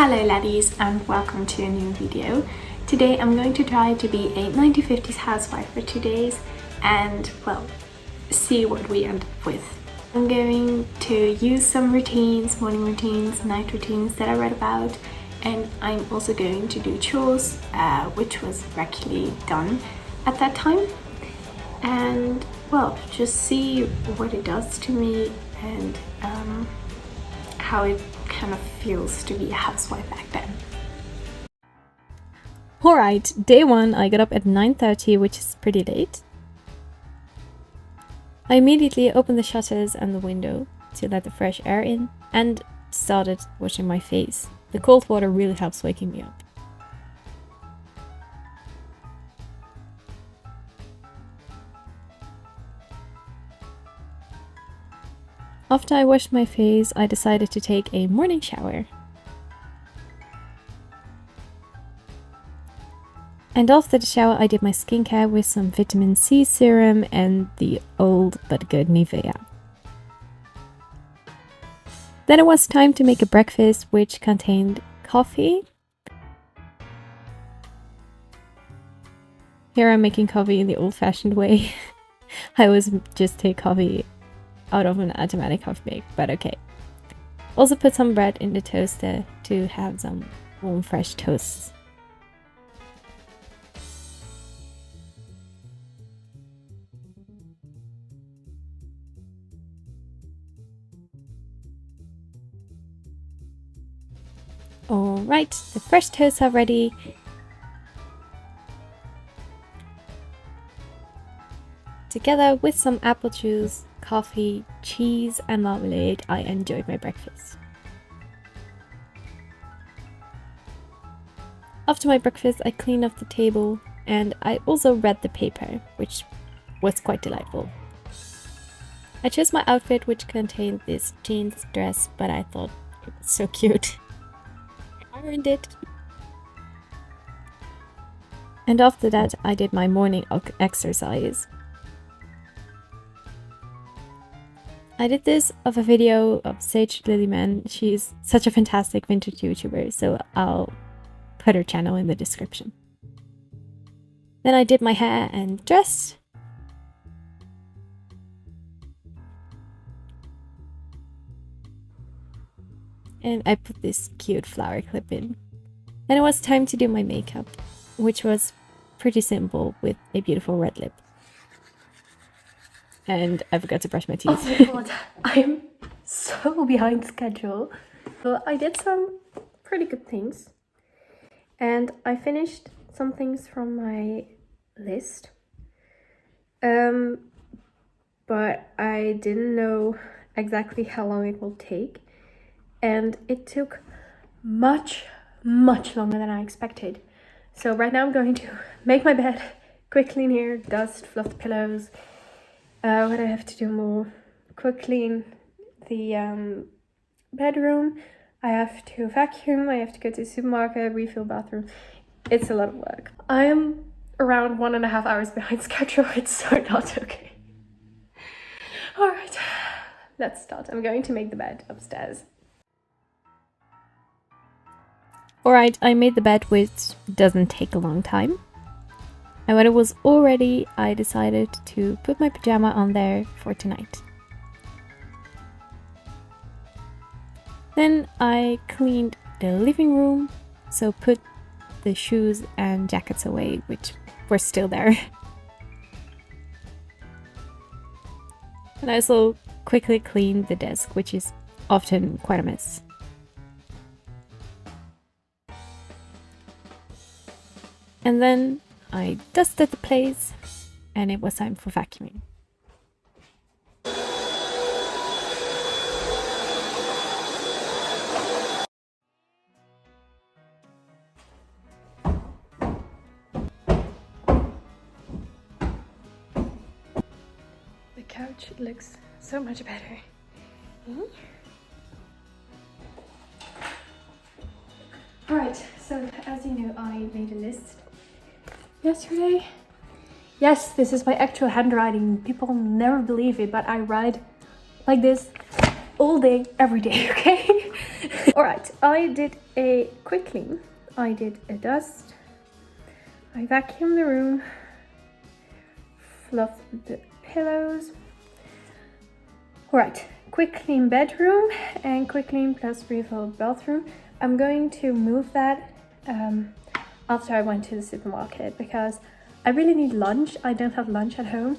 Hello laddies and welcome to a new video. Today I'm going to try to be a 1950s housewife for 2 days and, well, see what we end up with. I'm going to use some routines, morning routines, night routines that I read about, and I'm also going to do chores, which was regularly done at that time, and, well, just see what it does to me and how it kind of feels to be a housewife back then. Alright, day one I got up at 9:30, which is pretty late. I immediately opened the shutters and the window to let the fresh air in and started washing my face. The cold water really helps waking me up. After I washed my face, I decided to take a morning shower. And after the shower, I did my skincare with some vitamin C serum and the old but good Nivea. Then it was time to make a breakfast, which contained coffee. Here I'm making coffee in the old-fashioned way. I always just take coffee out of an automatic coffee make, but okay. Also put some bread in the toaster to have some warm fresh toasts. Alright, the fresh toasts are ready. Together with some apple juice, coffee, cheese and marmalade, I enjoyed my breakfast. After my breakfast, I cleaned off the table and I also read the paper, which was quite delightful. I chose my outfit, which contained this jeans dress, but I thought it was so cute. I ironed it. And after that, I did my morning exercise. I did this of a video of Sage Lilleyman. She's such a fantastic vintage YouTuber, so I'll put her channel in the description. Then I did my hair and dressed. And I put this cute flower clip in. Then it was time to do my makeup, which was pretty simple with a beautiful red lip. And I forgot to brush my teeth. Oh my god, I'm so behind schedule. So I did some pretty good things. And I finished some things from my list. But I didn't know exactly how long it will take. And it took much longer than I expected. So right now I'm going to make my bed, quick clean here, dust, fluff the pillows. What I have to do more, quick clean the bedroom. I have to vacuum, I have to go to the supermarket, refill bathroom. It's a lot of work. I am around 1.5 hours behind schedule. It's so not okay. Alright, let's start. I'm going to make the bed upstairs. Alright, I made the bed, which doesn't take a long time. And when it was all ready, I decided to put my pajama on there for tonight. Then I cleaned the living room, so put the shoes and jackets away, which were still there. And I also quickly cleaned the desk, which is often quite a mess. And then I dusted the place and it was time for vacuuming. The couch looks so much better. Alright, so as you know, I made a list yesterday. Yes, this is my actual handwriting. People never believe it, but I write like this all day, every day, okay? Alright, I did a quick clean. I did a dust. I vacuumed the room. Fluffed the pillows. Alright, quick clean bedroom and quick clean plus refill bathroom. I'm going to move that after I went to the supermarket because I really need lunch. I don't have lunch at home,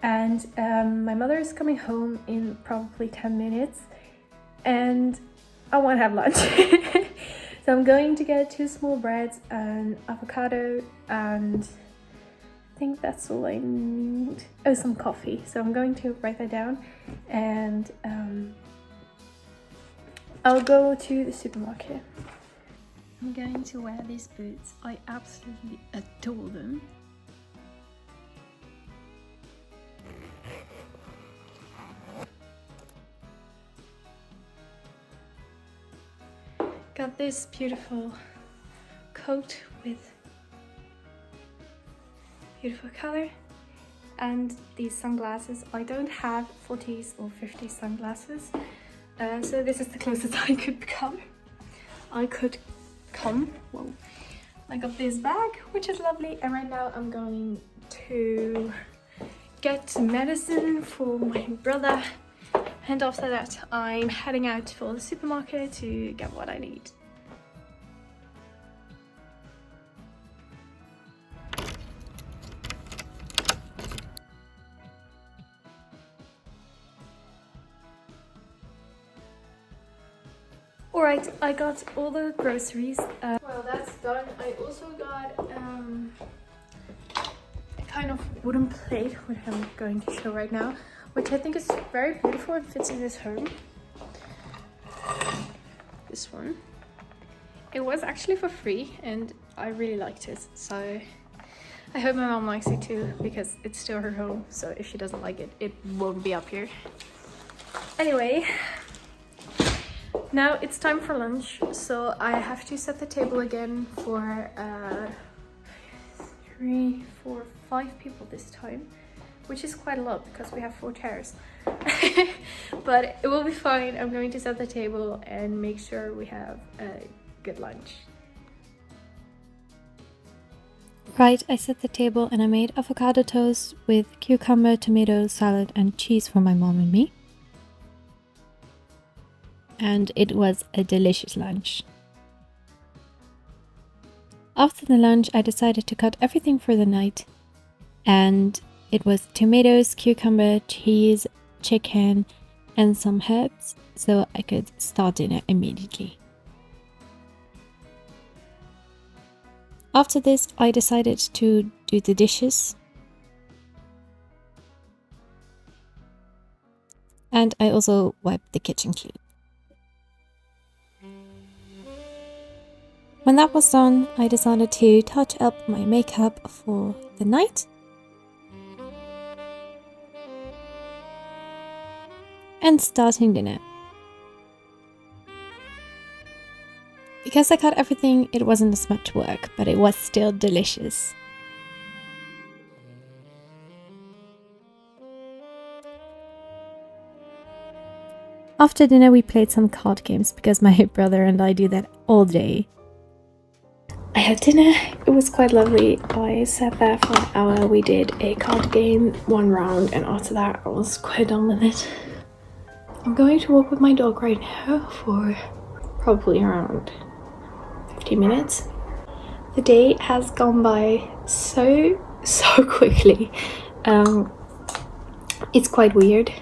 and my mother is coming home in probably 10 minutes and I want to have lunch. So I'm going to get 2 small breads and avocado, and I think that's all I need. Oh, some coffee. So I'm going to write that down, and I'll go to the supermarket. I'm going to wear these boots. I absolutely adore them. Got this beautiful coat with beautiful color and these sunglasses. I don't have 40s or 50s sunglasses, so this is the closest I could come. I got this bag, which is lovely, and right now I'm going to get some medicine for my brother, and after that I'm heading out for the supermarket to get what I need. Alright, I got all the groceries. Well, that's done. I also got a kind of wooden plate, which I'm going to show right now, which I think is very beautiful and fits in this home. This one. It was actually for free and I really liked it, so I hope my mom likes it too, because it's still her home, so if she doesn't like it, it won't be up here. Anyway, now it's time for lunch, so I have to set the table again for 3, 4, 5 people this time, which is quite a lot because we have 4 chairs. But it will be fine. I'm going to set the table and make sure we have a good lunch. Right, I set the table and I made avocado toast with cucumber, tomato, salad and cheese for my mom and me. And it was a delicious lunch. After the lunch, I decided to cut everything for the night, and it was tomatoes, cucumber, cheese, chicken, and some herbs, so I could start dinner immediately. After this, I decided to do the dishes, and I also wiped the kitchen clean. When that was done, I decided to touch up my makeup for the night. And starting dinner. Because I cut everything, it wasn't as much work, but it was still delicious. After dinner, we played some card games because my brother and I do that all day. I had dinner, it was quite lovely. I sat there for an hour, we did a card game, 1 round, and after that I was quite done with it. I'm going to walk with my dog right now for probably around 15 minutes. The day has gone by so quickly. It's quite weird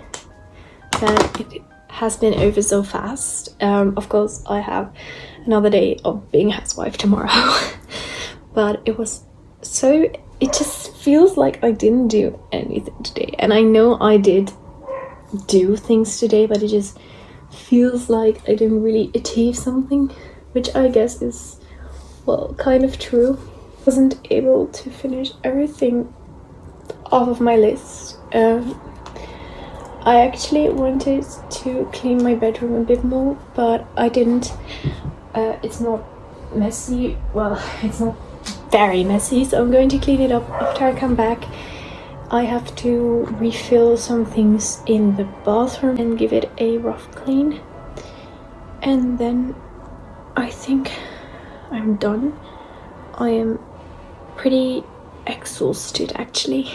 that it has been over so fast. Of course, I have another day of being a housewife tomorrow, but it just feels like I didn't do anything today. And I know I did do things today, but it just feels like I didn't really achieve something, which I guess is, well, kind of true. Wasn't able to finish everything off of my list. I actually wanted to clean my bedroom a bit more, but I didn't. It's not messy. Well, it's not very messy, so I'm going to clean it up after I come back. I have to refill some things in the bathroom and give it a rough clean. And then I think I'm done. I am pretty exhausted actually.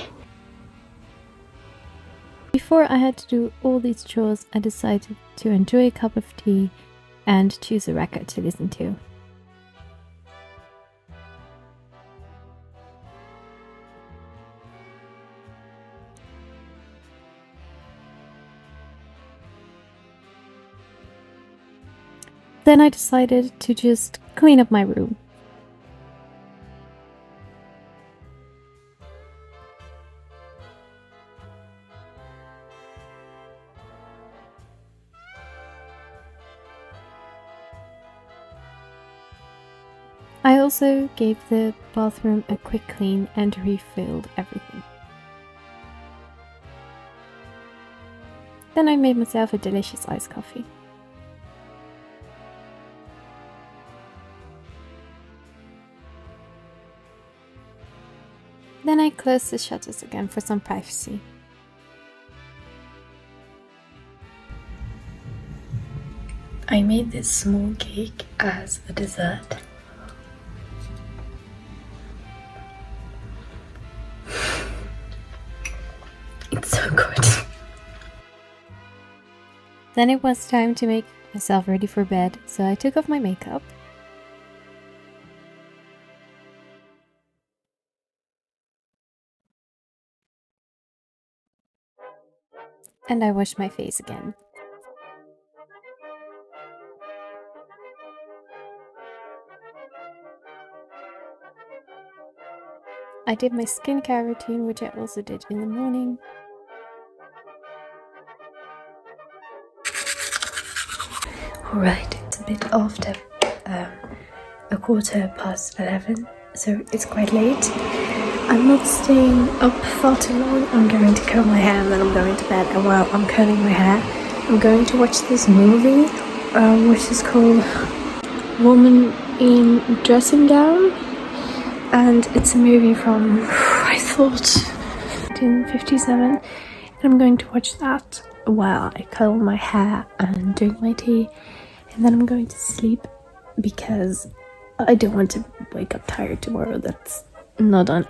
Before I had to do all these chores, I decided to enjoy a cup of tea and choose a record to listen to. Then I decided to just clean up my room. I also gave the bathroom a quick clean and refilled everything. Then I made myself a delicious iced coffee. Then I closed the shutters again for some privacy. I made this small cake as a dessert. It's so good. Then it was time to make myself ready for bed, so I took off my makeup. And I washed my face again. I did my skincare routine, which I also did in the morning. Alright, it's a bit after 11:15, so it's quite late. I'm not staying up far too long. I'm going to curl my hair and then I'm going to bed. And while I'm curling my hair, I'm going to watch this movie, which is called Woman in Dressing Gown. And it's a movie from, I thought, 1957. And I'm going to watch that while I curl my hair and drink my tea. And then I'm going to sleep because I don't want to wake up tired tomorrow. That's not done.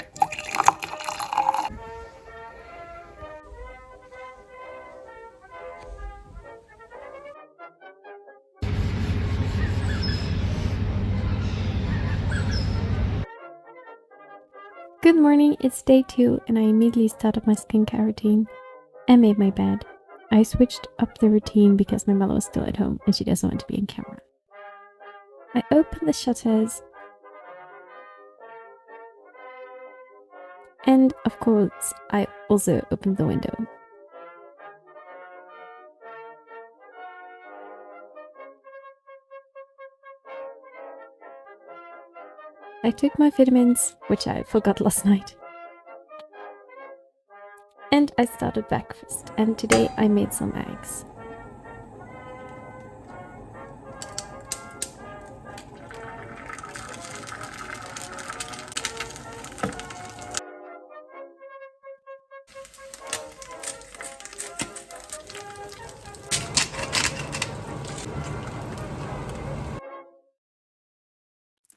Good morning, it's day 2 and I immediately started my skincare routine and made my bed. I switched up the routine because my mother was still at home and she doesn't want to be in camera. I opened the shutters and of course I also opened the window. I took my vitamins, which I forgot last night. And I started breakfast, and today I made some eggs.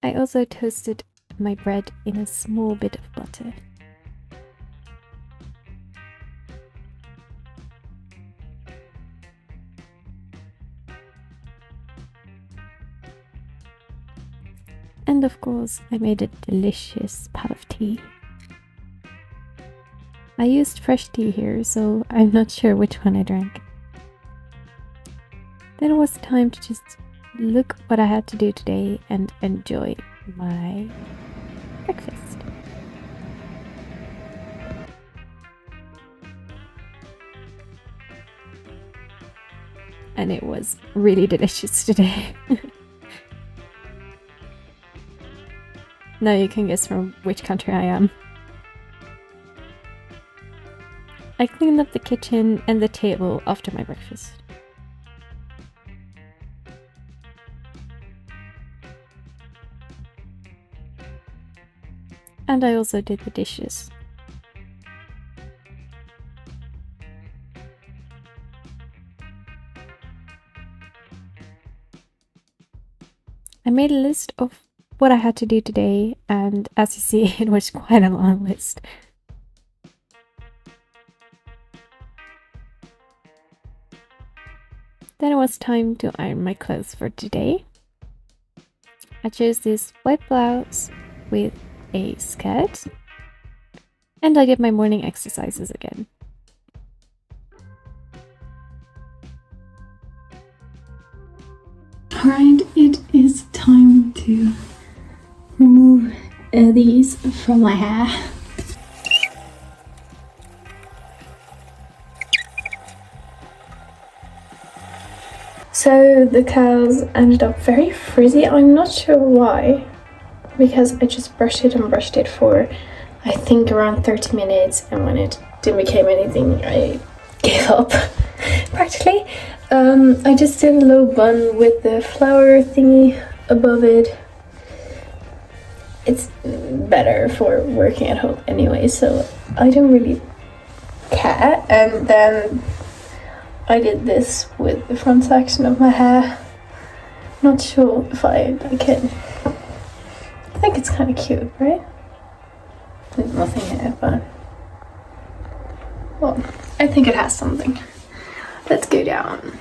I also toasted my bread in a small bit of butter. And of course, I made a delicious pot of tea. I used fresh tea here, so I'm not sure which one I drank. Then it was time to just look what I had to do today and enjoy my breakfast. And it was really delicious today. Now you can guess from which country I am. I cleaned up the kitchen and the table after my breakfast. And I also did the dishes. I made a list of what I had to do today, and as you see, it was quite a long list. Then it was time to iron my clothes for today. I chose this white blouse with a skirt, and I did my morning exercises again. Alright, it is time to remove these from my hair. So the curls ended up very frizzy. I'm not sure why, because I just brushed it for I think around 30 minutes, and when it didn't become anything, I gave up practically. I just did a low bun with the flower thingy above it. It's better for working at home anyway, so I don't really care. And then I did this with the front section of my hair. Not sure if I like it. I think it's kind of cute, right? There's nothing here, but well, I think it has something. Let's go down.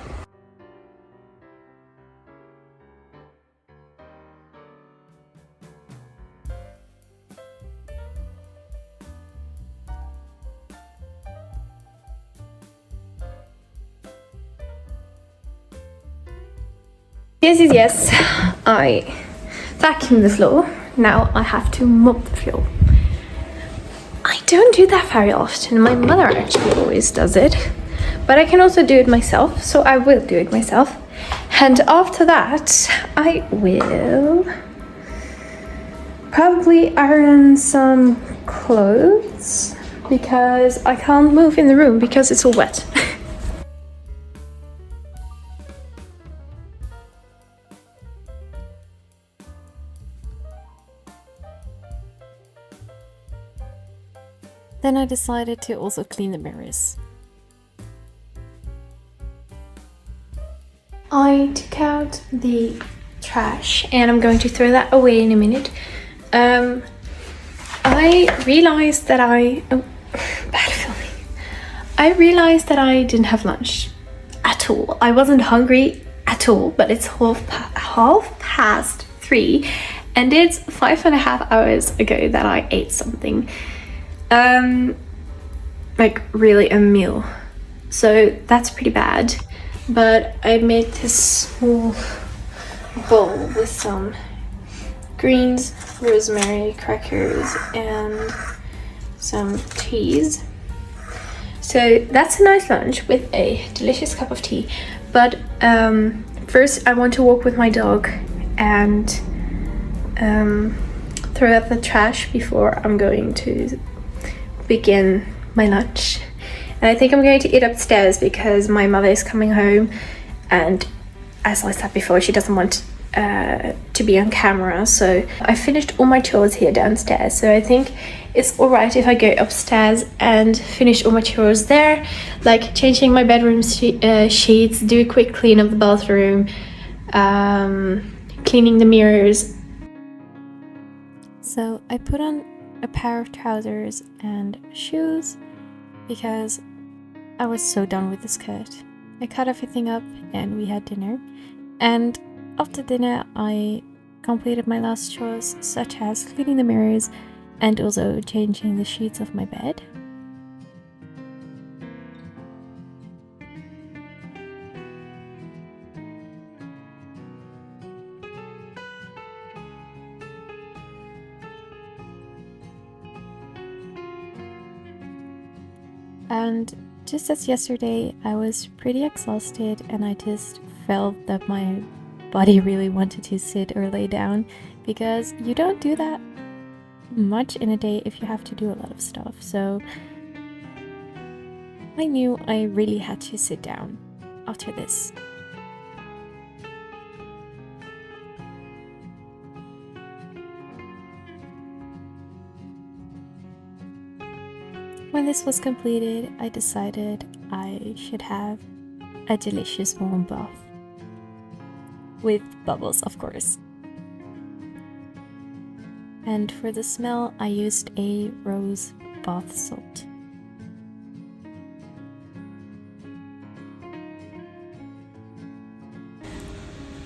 Yes, I vacuumed the floor. Now I have to mop the floor. I don't do that very often. My mother actually always does it. But I can also do it myself, so I will do it myself. And after that, I will probably iron some clothes because I can't move in the room because it's all wet. Then I decided to also clean the mirrors. I took out the trash and I'm going to throw that away in a minute. I realized that bad feeling. I realized that I didn't have lunch at all. I wasn't hungry at all, but it's half past 3 and it's 5.5 hours ago that I ate something. Like really a meal. So that's pretty bad. But I made this small bowl with some greens, rosemary, crackers, and some cheese. So that's a nice lunch with a delicious cup of tea. But first I want to walk with my dog and throw out the trash before I'm going to begin my lunch. And I think I'm going to eat upstairs because my mother is coming home, and as I said before, she doesn't want to be on camera, so I finished all my chores here downstairs, so I think it's alright if I go upstairs and finish all my chores there, like changing my bedroom sheets, do a quick clean of the bathroom, cleaning the mirrors. So I put on a pair of trousers and shoes because I was so done with the skirt. I cut everything up and we had dinner, and after dinner I completed my last chores, such as cleaning the mirrors and also changing the sheets of my bed. And just as yesterday, I was pretty exhausted and I just felt that my body really wanted to sit or lay down, because you don't do that much in a day if you have to do a lot of stuff. So I knew I really had to sit down after this. When this was completed, I decided I should have a delicious warm bath. With bubbles, of course. And for the smell, I used a rose bath salt.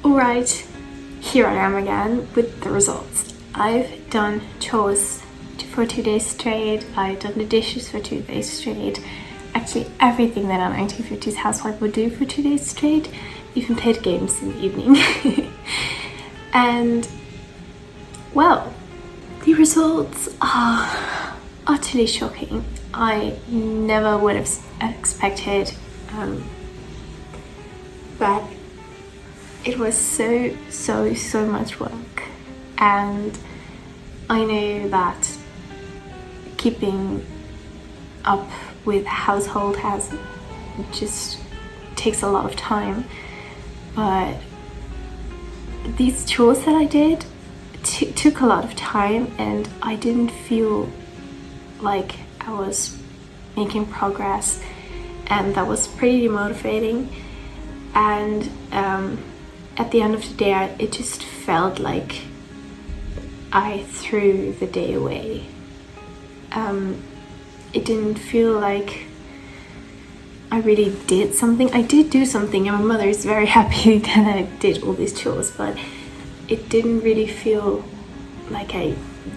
Alright, here I am again with the results. I've done chores for 2 days straight, I've done the dishes for 2 days straight, actually everything that a 1950s housewife would do for 2 days straight, even played games in the evening. And, well, the results are utterly shocking. I never would have expected that it was so much work, and I know that keeping up with household just takes a lot of time, but these chores that I did took a lot of time, and I didn't feel like I was making progress, and that was pretty demotivating. And at the end of the day, it just felt like I threw the day away. It didn't feel like I really did something. I did do something, and my mother is very happy that I did all these chores, but it didn't really feel like I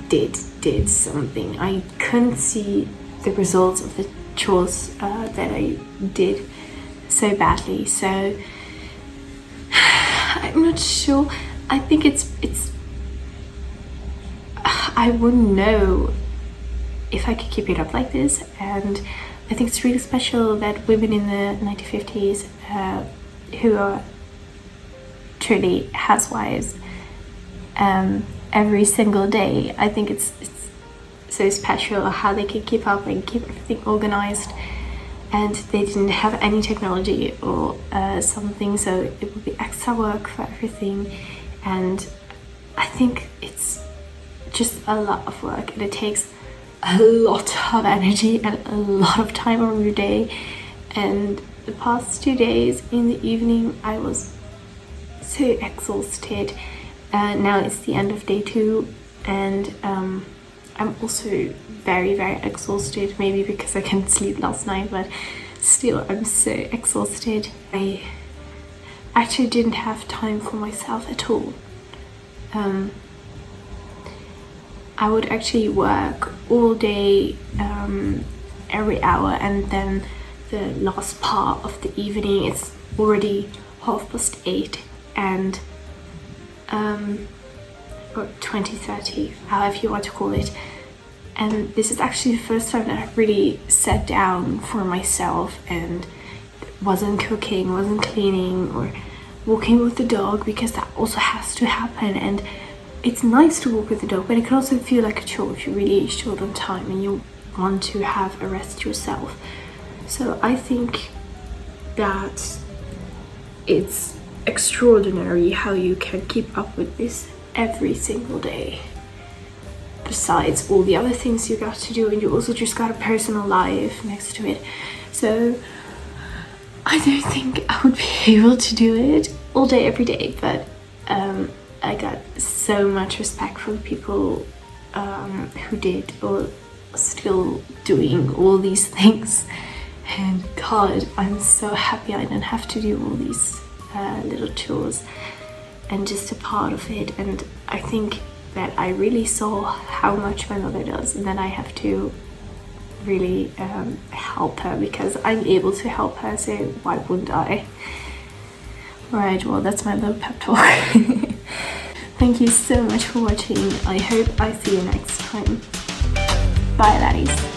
did something. I couldn't see the results of the chores that I did so badly, so I'm not sure. I think it's I wouldn't know if I could keep it up like this, and I think it's really special that women in the 1950s who are truly housewives every single day. I think it's so special how they can keep up and keep everything organized, and they didn't have any technology or something, so it would be extra work for everything. And I think it's just a lot of work, and it takes a lot of energy and a lot of time on your day. And the past 2 days in the evening I was so exhausted. Now it's the end of day 2, and I'm also very exhausted, maybe because I couldn't sleep last night, but still I'm so exhausted. I actually didn't have time for myself at all. I would actually work all day, every hour, and then the last part of the evening, it's already 8:30, and or 20:30, however you want to call it. And this is actually the first time that I've really sat down for myself and wasn't cooking, wasn't cleaning, or walking with the dog, because that also has to happen. And it's nice to walk with the dog, but it can also feel like a chore if you're really short on time and you want to have a rest yourself. So I think that it's extraordinary how you can keep up with this every single day, besides all the other things you got to do, and you also just got a personal life next to it. So I don't think I would be able to do it all day every day, but I got so much respect for the people who did or still doing all these things, and God, I'm so happy I didn't have to do all these little chores and just a part of it. And I think that I really saw how much my mother does, and then I have to really help her, because I'm able to help her, so why wouldn't I? Right, well, that's my little pep talk. Thank you so much for watching. I hope I see you next time. Bye, laddies.